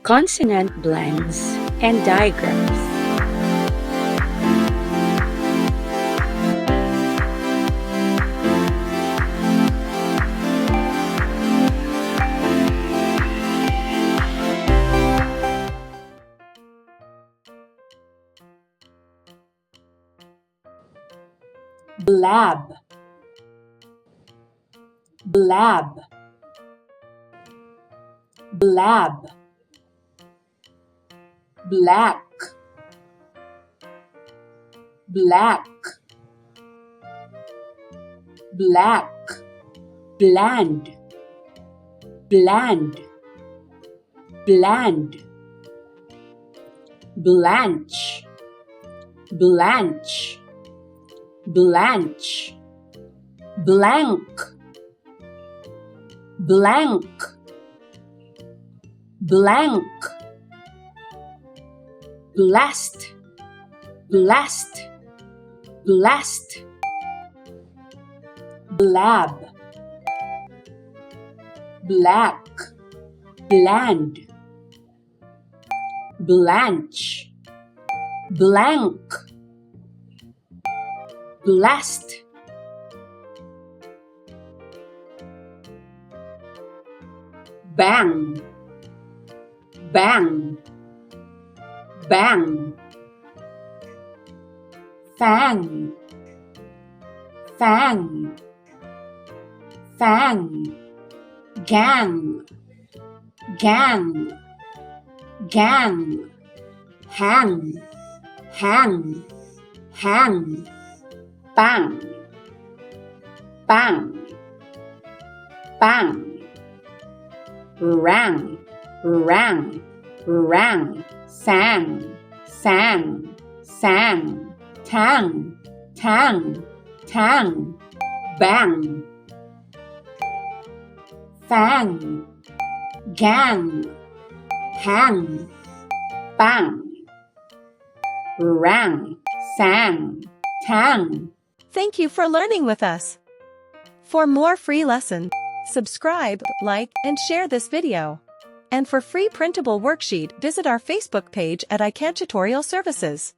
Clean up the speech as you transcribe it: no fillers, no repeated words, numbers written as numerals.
consonant blends, and digraphs. Blab, blab, blab, black, black, black, bland, bland, bland, blanch, blanch, blanch, blank, blank, blank, blast, blast, blast, blab, black, bland, blanch, blank, blast, bang, bang, bang, fang, fang, fang, gang, gang, gang, hang, hang, hang, bang, bang, bang, rang, rang, rang, sang, sang, sang, tang, tang, tang, bang, fang, gang, hang, bang, rang, sang, tang. Thank you for learning with us. For more free lessons, subscribe, like, and share this video. And for free printable worksheet, visit our Facebook page at iCantutorial Services.